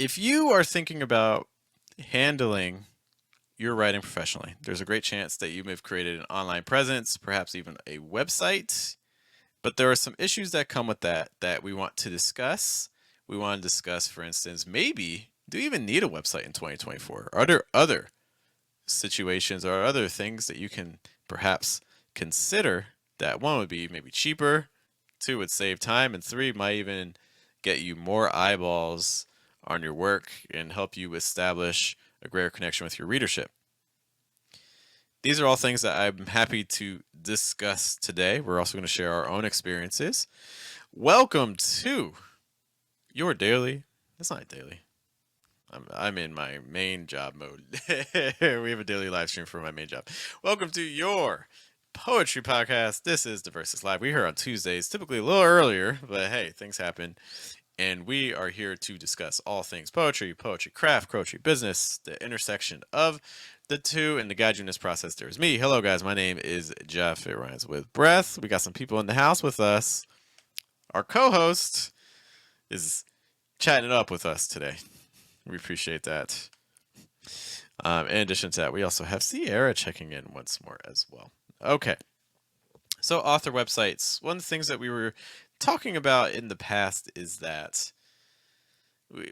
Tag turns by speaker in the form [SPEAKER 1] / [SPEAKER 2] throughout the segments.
[SPEAKER 1] If you are thinking about handling your writing professionally, there's a great chance that you may have created an online presence, perhaps even a website, but there are some issues that come with that we want to discuss. We want to discuss, for instance, maybe do you even need a website in 2024? Are there other situations or other things that you can perhaps consider that one would be maybe cheaper, two would save time, and three might even get you more eyeballs on your work and help you establish a greater connection with your readership. These are all things that I'm happy to discuss today. We're also going to share our own experiences. Welcome to your daily. It's not daily. I'm in my main job mode. We have a daily live stream for my main job. Welcome to your poetry podcast. This is Diversus Live. We're here on Tuesdays, typically a little earlier, but hey, things happen. And we are here to discuss all things poetry, poetry craft, poetry business, the intersection of the two. And to guide you in this process, there's me. Hello, guys. My name is Jeff. It rhymes with breath. We got some people in the house with us. Our co-host is chatting it up with us today. We appreciate that. In addition to that, we also have Sierra checking in once more as well. Okay. So author websites. One of the things that we were talking about in the past is that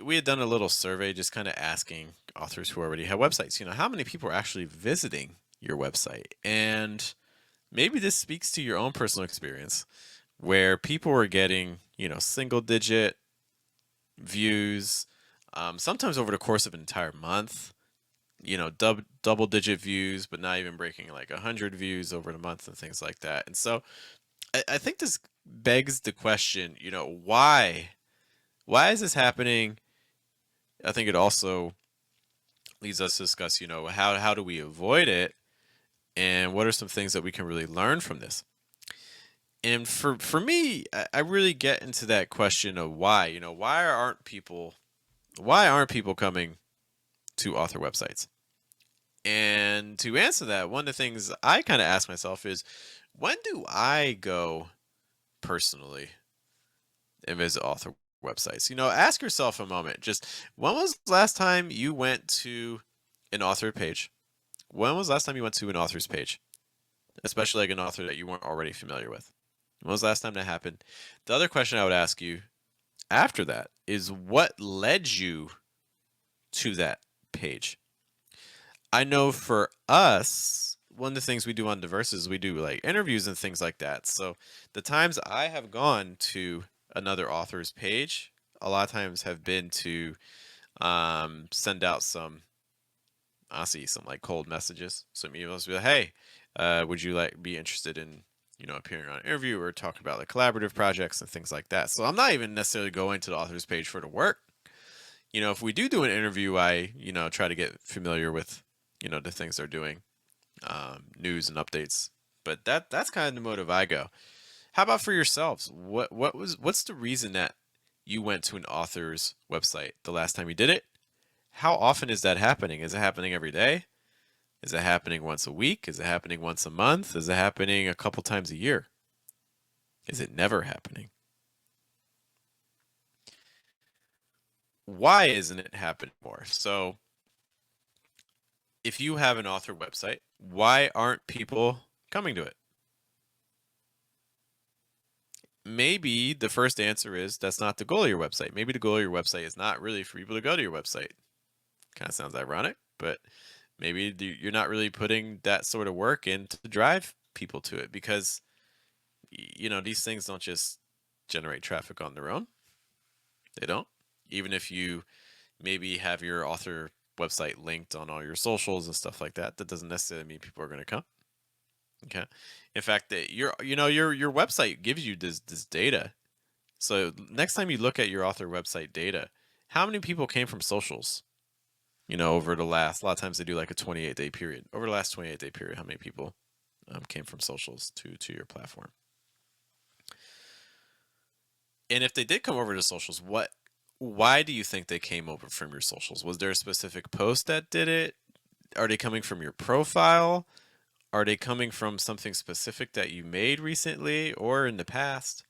[SPEAKER 1] we had done a little survey just kind of asking authors who already have websites, how many people are actually visiting your website? And maybe this speaks to your own personal experience where people were getting, single digit views, sometimes over the course of an entire month, double digit views, but not even breaking like 100 views over the month and things like that. And so I think this begs the question, why is this happening? I think it also leads us to discuss, how do we avoid it? And what are some things that we can really learn from this? And for me, I really get into that question of why, why aren't people coming to author websites? And to answer that, one of the things I kind of ask myself is, when do I go personally and visit author websites? Ask yourself a moment, just when was the last time you went to an author page? When was the last time you went to an author's page? Especially like an author that you weren't already familiar with. When was the last time that happened? The other question I would ask you after that is, what led you to that page? I know for us, one of the things we do on Diverse is we do like interviews and things like that. So the times I have gone to another author's page, a lot of times have been to send out some, honestly, some like cold messages, some emails, be like, hey, would you be interested in appearing on an interview or talk about like collaborative projects and things like that. So I'm not even necessarily going to the author's page for the work. If we do an interview, I try to get familiar with the things they're doing, news and updates. But that's kind of the motive I go. How about for yourselves? What's the reason that you went to an author's website the last time you did it? How often is that happening? Is it happening every day? Is it happening once a week? Is it happening once a month? Is it happening a couple times a year? Is it never happening? Why isn't it happening more? So if you have an author website, why aren't people coming to it? Maybe the first answer is that's not the goal of your website. Maybe the goal of your website is not really for people to go to your website. Kind of sounds ironic, but maybe you're not really putting that sort of work in to drive people to it, because these things don't just generate traffic on their own. They don't. Even if you maybe have your author website linked on all your socials and stuff like that, that doesn't necessarily mean people are going to come. Okay. In fact, that your website gives you this data. So next time you look at your author website data, how many people came from socials? Over the last, a lot of times they do like a 28-day period. Over the last 28-day period, how many people came from socials to your platform? And if they did come over to socials, why do you think they came over from your socials? Was there a specific post that did it? Are they coming from your profile? Are they coming from something specific that you made recently or in the past?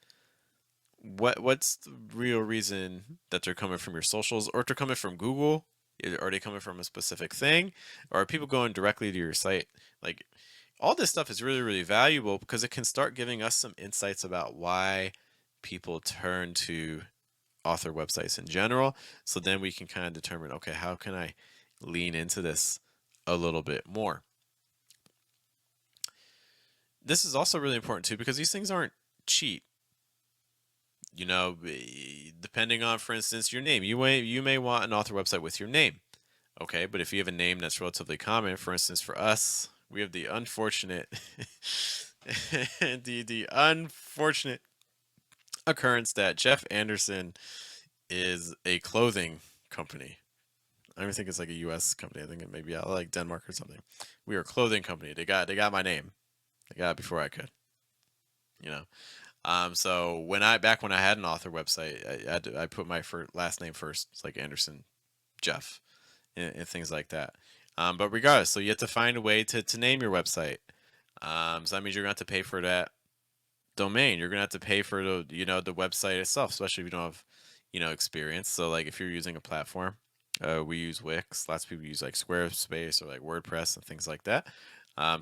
[SPEAKER 1] what's the real reason that they're coming from your socials, or if they're coming from Google? Are they coming from a specific thing, or are people going directly to your site? Like, all this stuff is really, really valuable because it can start giving us some insights about why people turn to author websites in general. So then we can kind of determine, okay, how can I lean into this a little bit more? This is also really important too because these things aren't cheap. You know, depending on, for instance, your name, you may want an author website with your name. Okay, but if you have a name that's relatively common, for instance, for us, we have the unfortunate the unfortunate occurrence that Jeff Anderson is a clothing company. I don't think it's like a U.S. company. I think it may be out like Denmark or something. We are a clothing company. They got my name. They got it before I could. You know. So back when I had an author website, I put my last name first. It's like Anderson Jeff and things like that. But regardless, so you have to find a way to name your website. So that means you're going to have to pay for that domain. You're going to have to pay for the website itself, especially if you don't have experience. So like if you're using a platform, we use Wix. Lots of people use like Squarespace or like WordPress and things like that.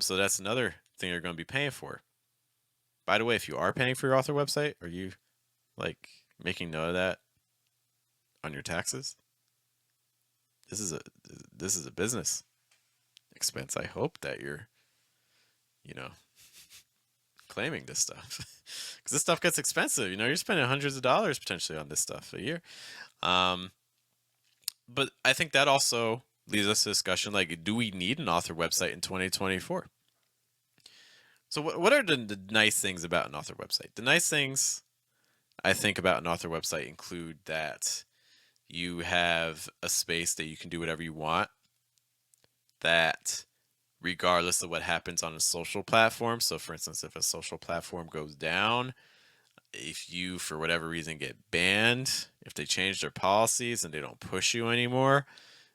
[SPEAKER 1] So that's another thing you're going to be paying for. By the way, if you are paying for your author website, are you like making note of that on your taxes? This is a business expense. I hope that you're, you know, claiming this stuff because this stuff gets expensive. You're spending hundreds of dollars potentially on this stuff a year. But I think that also leads us to discussion like, do we need an author website in 2024? So what are the nice things about an author website? The nice things I think about an author website include that you have a space that you can do whatever you want, that regardless of what happens on a social platform. So for instance, if a social platform goes down, if you for whatever reason get banned, if they change their policies and they don't push you anymore,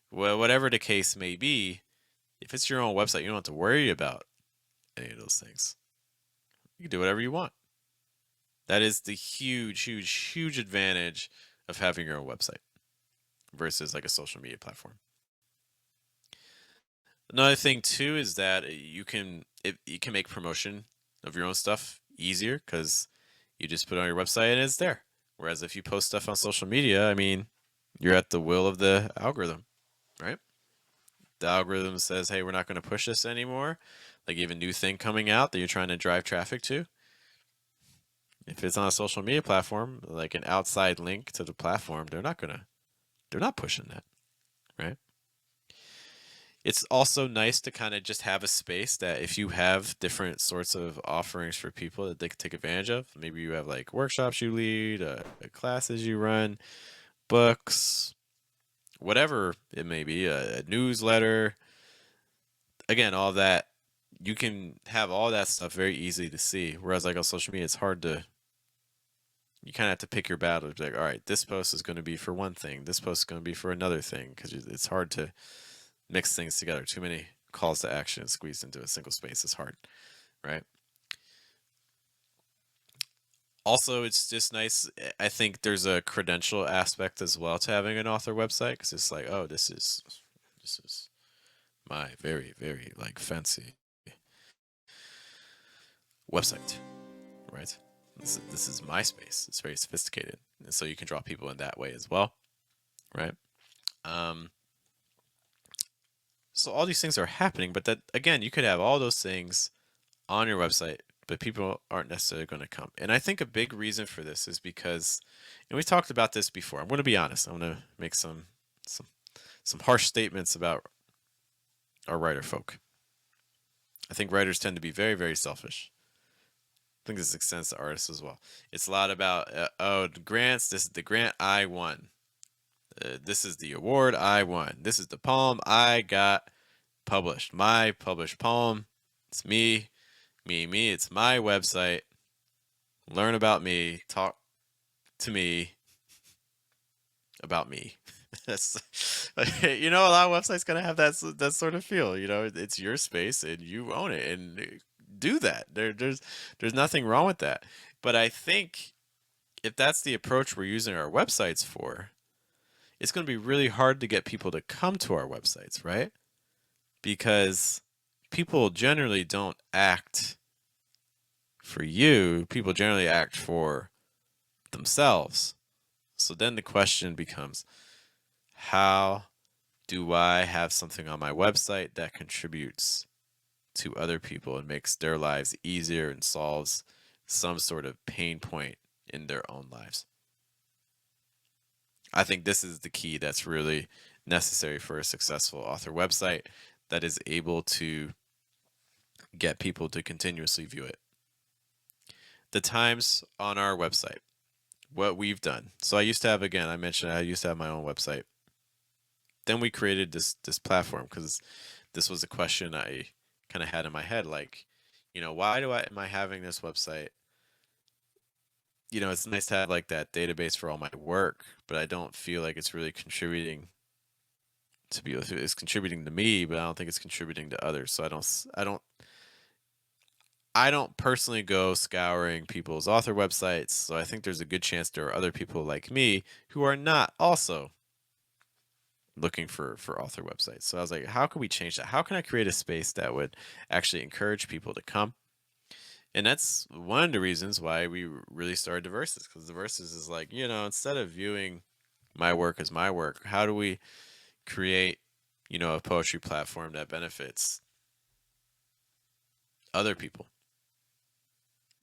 [SPEAKER 1] well, whatever the case may be, if it's your own website, you don't have to worry about any of those things. You can do whatever you want. That is the huge, huge, huge advantage of having your own website versus like a social media platform. Another thing too is that you can make promotion of your own stuff easier because you just put it on your website and it's there. Whereas if you post stuff on social media, I mean, you're at the will of the algorithm, right? The algorithm says, hey, we're not going to push this anymore. Like you have a new thing coming out that you're trying to drive traffic to. If it's on a social media platform, like an outside link to the platform, they're not pushing that, right? It's also nice to kind of just have a space that if you have different sorts of offerings for people that they can take advantage of, maybe you have like workshops you lead, classes you run, books, whatever it may be, a newsletter. Again, all that, you can have all that stuff very easy to see. Whereas like on social media, it's hard to, you kind of have to pick your battles. Like, all right, this post is going to be for one thing. This post is going to be for another thing because it's hard to mix things together. Too many calls to action squeezed into a single space is hard, right? Also, it's just nice. I think there's a credential aspect as well to having an author website because it's like, oh, this is my very, very like fancy website, right? This is my space. It's very sophisticated, and so you can draw people in that way as well, right? Um, so all these things are happening, but that again, you could have all those things on your website, but people aren't necessarily going to come. And I think a big reason for this is because, and we talked about this before. I'm going to be honest. I'm going to make some harsh statements about our writer folk. I think writers tend to be very, very selfish. I think this extends to artists as well. It's a lot about, oh, the grants. This is the grant I won. This is the award I won. This is the poem I got published. My published poem. It's me. Me. It's my website. Learn about me. Talk to me about me. That's, a lot of websites gonna have that sort of feel. It's your space and you own it, and do that. There's nothing wrong with that. But I think if that's the approach we're using our websites for, it's going to be really hard to get people to come to our websites, right? Because people generally don't act for you, people generally act for themselves. So then the question becomes, how do I have something on my website that contributes to other people and makes their lives easier and solves some sort of pain point in their own lives? I think this is the key that's really necessary for a successful author website that is able to get people to continuously view it. The times on our website, what we've done. So I used to have, again, I mentioned I used to have my own website. Then we created this platform because this was a question I kind of had in my head, like, why am I having this website? It's nice to have like that database for all my work, but I don't feel like it's really contributing to be it's contributing to me, but I don't think it's contributing to others. So I don't personally go scouring people's author websites. So I think there's a good chance there are other people like me who are not also looking for author websites. So I was like, how can we change that? How can I create a space that would actually encourage people to come? And that's one of the reasons why we really started Diverses, because Diverses is like, instead of viewing my work as my work, how do we create, a poetry platform that benefits other people,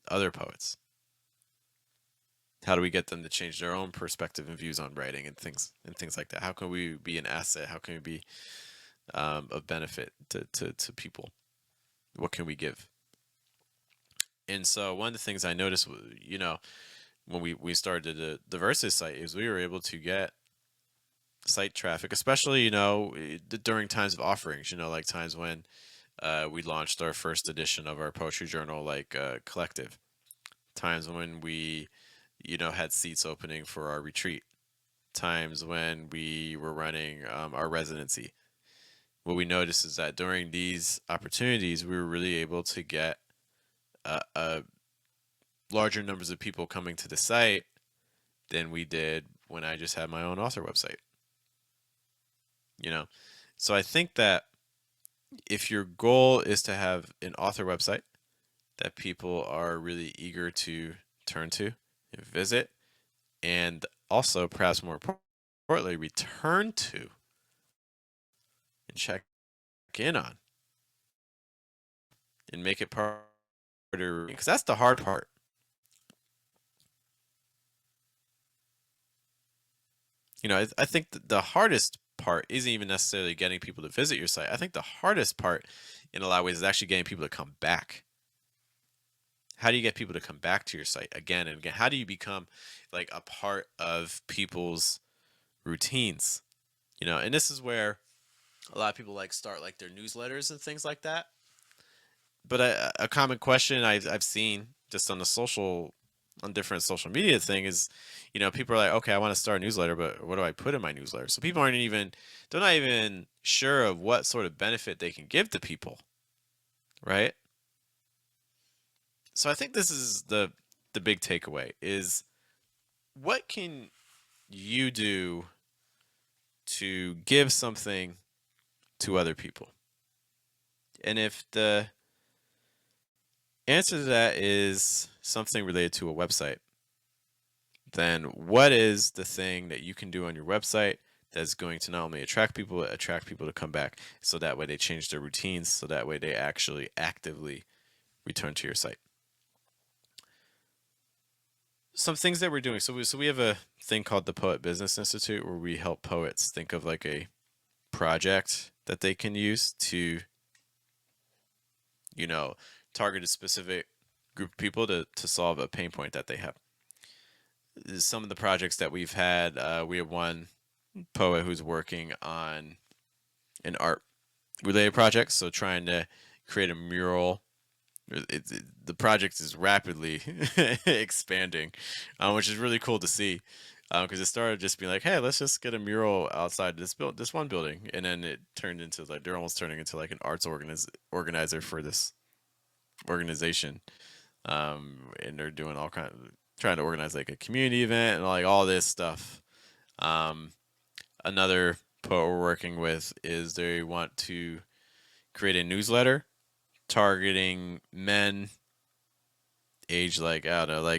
[SPEAKER 1] other poets? How do we get them to change their own perspective and views on writing and things like that? How can we be an asset? How can we be of benefit to people? What can we give? And so one of the things I noticed, when we started the Versus site, is we were able to get site traffic, especially during times of offerings. Like times when we launched our first edition of our poetry journal, like Collective. Times when we, had seats opening for our retreat. Times when we were running our residency. What we noticed is that during these opportunities, we were really able to get a larger numbers of people coming to the site than we did when I just had my own author website. So I think that if your goal is to have an author website that people are really eager to turn to and visit, and also perhaps more importantly return to and check in on and make it part of, because that's the hard part. I think the hardest part isn't even necessarily getting people to visit your site. I think the hardest part in a lot of ways is actually getting people to come back. How do you get people to come back to your site again and again? How do you become like a part of people's routines? And this is where a lot of people like start like their newsletters and things like that. But a common question I've seen just on different social media thing is, people are like, okay, I want to start a newsletter, but what do I put in my newsletter? So people they're not even sure of what sort of benefit they can give to people, right? So I think this is the big takeaway is, what can you do to give something to other people? And if the answer to that is something related to a website, then what is the thing that you can do on your website that's going to not only attract people, but attract people to come back, so that way they change their routines, so that way they actually actively return to your site? Some things that we're doing. So we have a thing called the Poet Business Institute, where we help poets think of like a project that they can use to, target a specific group of people to solve a pain point that they have. Some of the projects that we've had, we have one poet who's working on an art related project, so trying to create a mural. The project is rapidly expanding, which is really cool to see, because it started just being like, hey, let's just get a mural outside this one building, and then it turned into like they're almost turning into like an arts organizer for this organization, and they're doing trying to organize like a community event and like all this stuff. Um, Another poet we're working with is they want to create a newsletter targeting men age like I don't know,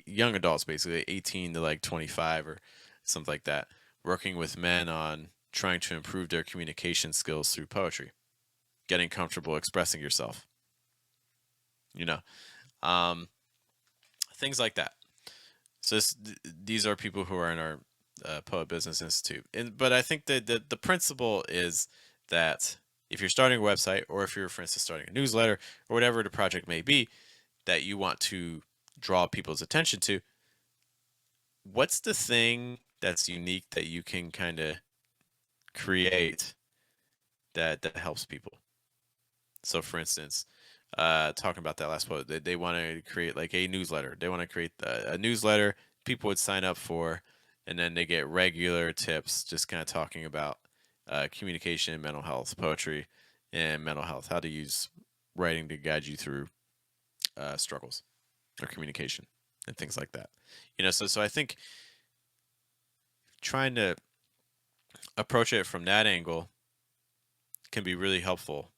[SPEAKER 1] young adults basically, 18 to like 25 or something like that, working with men on trying to improve their communication skills through poetry, getting comfortable expressing yourself. You know, um, things like that. So these are people who are in our Poet Business Institute, but I think that the principle is that if you're starting a website, or if you're, for instance, starting a newsletter, or whatever the project may be, that you want to draw people's attention to, what's the thing that's unique that you can kind of create that helps people? So, for instance, talking about that last post, they want to create like a newsletter. They want to create a newsletter people would sign up for, and then they get regular tips, just kind of talking about communication, mental health, poetry, and mental health. How to use writing to guide you through struggles or communication and things like that. So I think trying to approach it from that angle can be really helpful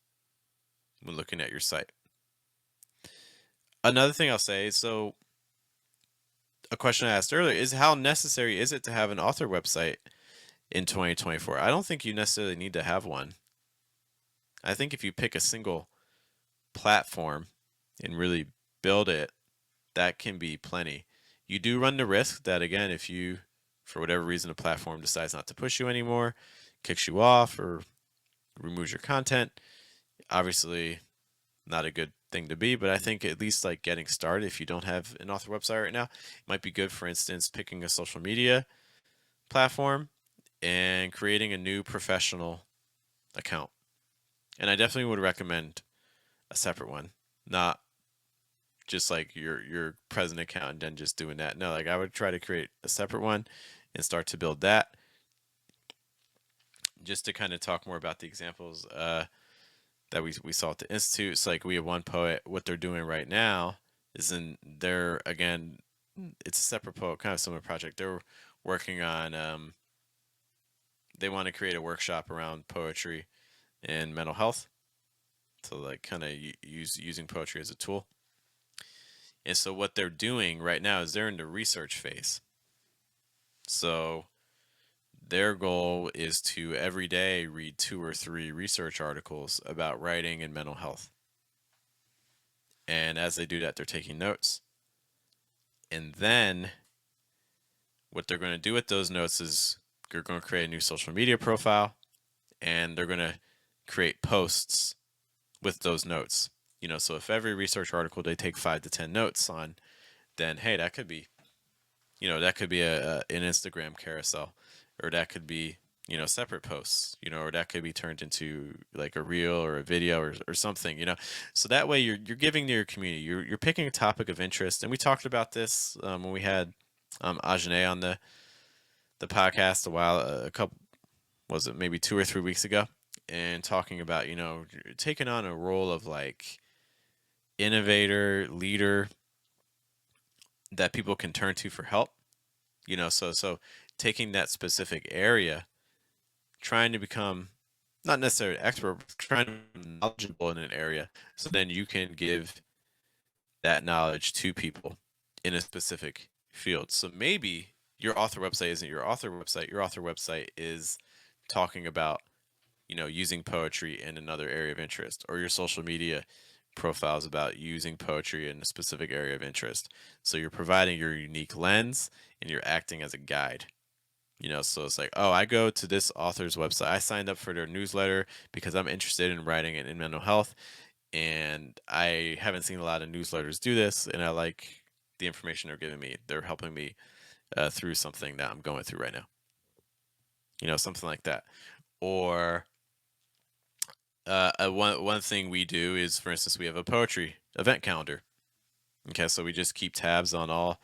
[SPEAKER 1] when looking at your site. Another thing I'll say, so a question I asked earlier is, how necessary is it to have an author website in 2024? I don't think you necessarily need to have one. I think if you pick a single platform and really build it, that can be plenty. You do run the risk that, again, if you, for whatever reason, a platform decides not to push you anymore, kicks you off, or removes your content, obviously not a good thing to be. But I think at least like getting started, if you don't have an author website right now, it might be good, for instance, picking a social media platform and creating a new professional account. And I definitely would recommend a separate one, not just like your present account and then just doing that. No, like I would try to create a separate one and start to build that. Just to kind of talk more about the examples that we saw at the institute. It's like we have one poet. What they're doing right now is again, it's a separate poet, kind of similar project. They're working on. They want to create a workshop around poetry and mental health. So like kind of using poetry as a tool. And so what they're doing right now is they're in the research phase. So their goal is to every day read 2 or 3 research articles about writing and mental health. And as they do that, they're taking notes. And then what they're going to do with those notes is they're going to create a new social media profile, and they're going to create posts with those notes. So if every research article they take 5 to 10 notes on, then hey, that could be, that could be an Instagram carousel, or that could be, separate posts, or that could be turned into like a reel or a video or something, So that way you're giving to your community. You're picking a topic of interest, and we talked about this when we had Ajane on the podcast a couple, was it maybe 2 or 3 weeks ago, and talking about taking on a role of like innovator, leader that people can turn to for help. So taking that specific area, trying to become not necessarily expert, but trying to be knowledgeable in an area, so then you can give that knowledge to people in a specific field. So maybe your author website isn't your author website. Your author website is talking about, using poetry in another area of interest, or your social media profiles about using poetry in a specific area of interest. So you're providing your unique lens, and you're acting as a guide. So it's like, oh, I go to this author's website. I signed up for their newsletter because I'm interested in writing and in mental health, and I haven't seen a lot of newsletters do this, and I like the information they're giving me. They're helping me through something that I'm going through right now. Something like that. Or one thing we do is, for instance, we have a poetry event calendar. Okay, so we just keep tabs on all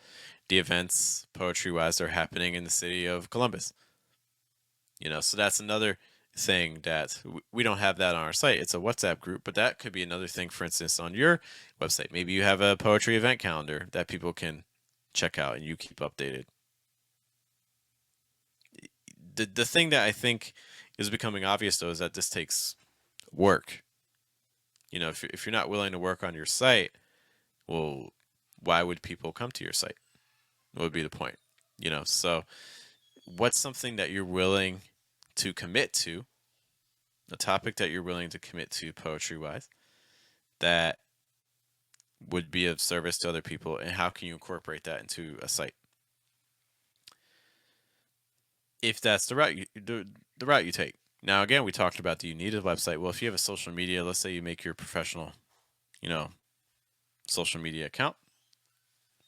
[SPEAKER 1] the events, poetry-wise, that are happening in the city of Columbus. So that's another thing that we don't have that on our site. It's a WhatsApp group, but that could be another thing, for instance, on your website. Maybe you have a poetry event calendar that people can check out and you keep updated. The thing that I think is becoming obvious though is that this takes work. If you're not willing to work on your site, well, why would people come to your site? What would be the point? So what's something that you're willing to commit to, a topic that you're willing to commit to poetry wise, that would be of service to other people, and how can you incorporate that into a site? If that's the route you take. Now, again, we talked about, do you need a website? Well, if you have a social media, let's say you make your professional, you know, social media account.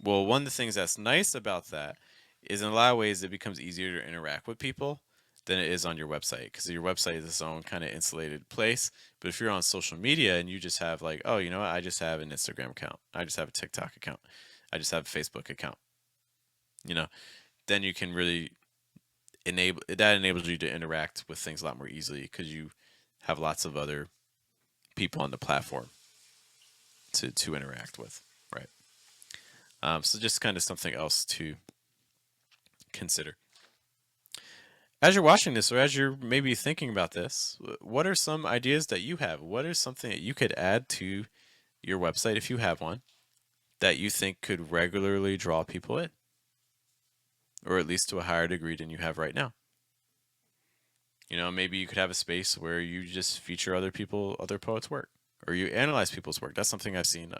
[SPEAKER 1] Well, one of the things that's nice about that is in a lot of ways it becomes easier to interact with people than it is on your website, because your website is its own kind of insulated place. But if you're on social media and you just have like, oh, you know what, I just have an Instagram account, I just have a TikTok account, I just have a Facebook account, then you can really enables you to interact with things a lot more easily because you have lots of other people on the platform to interact with, right? So just kind of something else to consider. As you're watching this, or as you're maybe thinking about this, what are some ideas that you have? What is something that you could add to your website, if you have one, that you think could regularly draw people in? Or at least to a higher degree than you have right now? Maybe you could have a space where you just feature other poets' work, or you analyze people's work. That's something I've seen.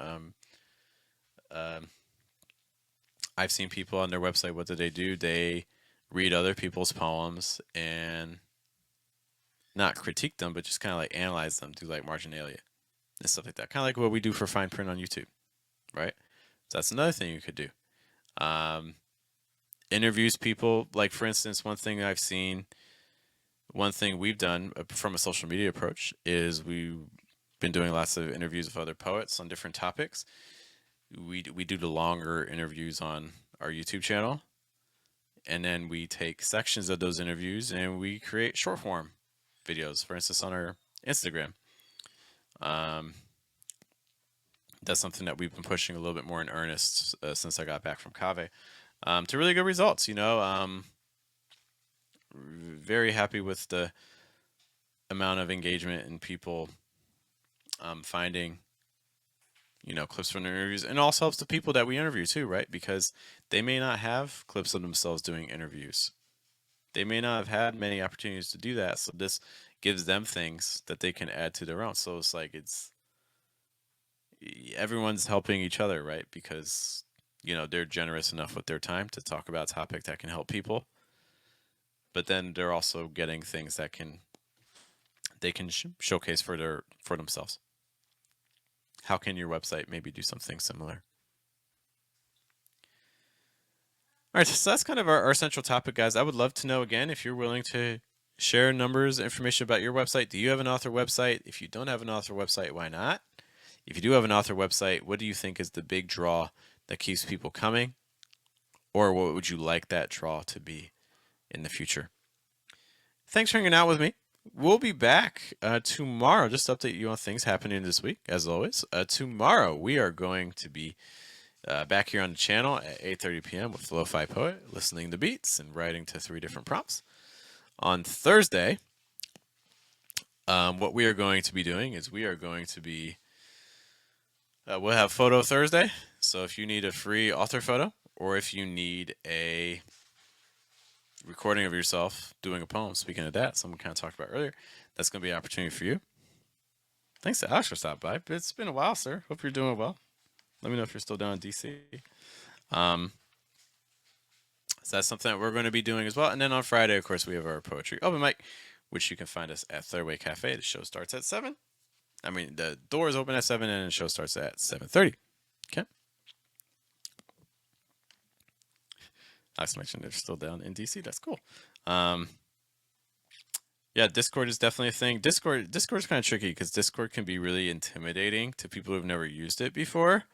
[SPEAKER 1] I've seen people on their website. What do? They read other people's poems and not critique them, but just kind of like analyze them, do like marginalia and stuff like that. Kind of like what we do for fine print on YouTube, right? So that's another thing you could do. Interviews people. Like, for instance, one thing we've done from a social media approach is we've been doing lots of interviews with other poets on different topics. We do the longer interviews on our YouTube channel, and then we take sections of those interviews and we create short form videos, for instance, on our Instagram. That's something that we've been pushing a little bit more in earnest since I got back from Cave, to really good results. Very happy with the amount of engagement and people finding clips from their interviews, and also helps the people that we interview too, right? Because they may not have clips of themselves doing interviews. They may not have had many opportunities to do that, so this gives them things that they can add to their own. So it's like everyone's helping each other, right? Because they're generous enough with their time to talk about a topic that can help people, but then they're also getting things that they can showcase for themselves. How can your website maybe do something similar? All right, so that's kind of our central topic, guys. I would love to know, again, if you're willing to share numbers, information about your website. Do you have an author website? If you don't have an author website, why not? If you do have an author website, what do you think is the big draw that keeps people coming? Or what would you like that draw to be in the future? Thanks for hanging out with me. We'll be back tomorrow, just to update you on things happening this week, as always. Tomorrow, we are going to be back here on the channel at 8:30 p.m. with Lo-Fi Poet, listening to beats and writing to 3 different prompts. On Thursday, what we are going to be doing is we'll have Photo Thursday. So if you need a free author photo, or if you need a recording of yourself doing a poem, speaking of that, someone kind of talked about earlier, that's going to be an opportunity for you. Thanks to Alex for stopping by. It's been a while, sir. Hope you're doing well. Let me know if you're still down in DC. So that's something that we're going to be doing as well. And then on Friday, of course, we have our poetry open mic, which you can find us at Third Way Cafe. The show starts at 7. I mean, the doors open at 7 and the show starts at 7:30. Okay. Alex mentioned they're still down in DC. That's cool. Yeah, Discord is definitely a thing. Discord's kind of tricky because Discord can be really intimidating to people who've never used it before,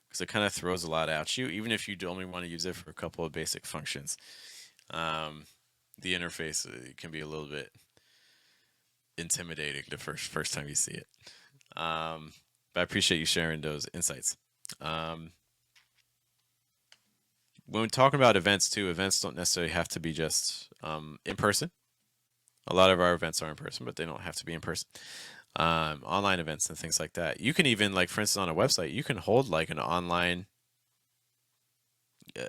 [SPEAKER 1] because it kind of throws a lot at you, even if you only want to use it for a couple of basic functions. The interface can be a little bit intimidating the first time you see it. But I appreciate you sharing those insights. when talking about events too, events don't necessarily have to be just in person. A lot of our events are in person, but they don't have to be in person. Online events and things like that. You can even, like, for instance, on a website, you can hold like an online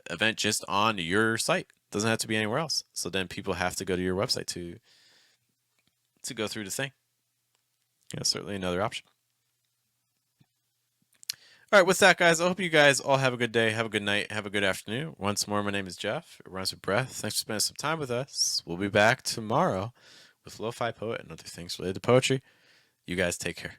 [SPEAKER 1] event just on your site. Doesn't have to be anywhere else. So then people have to go to your website to go through the thing. Yeah, certainly another option. All right, with that, guys, I hope you guys all have a good day, have a good night, have a good afternoon. Once more, my name is Jeff. It rhymes with breath. Thanks for spending some time with us. We'll be back tomorrow with Lo-Fi Poet and other things related to poetry. You guys take care.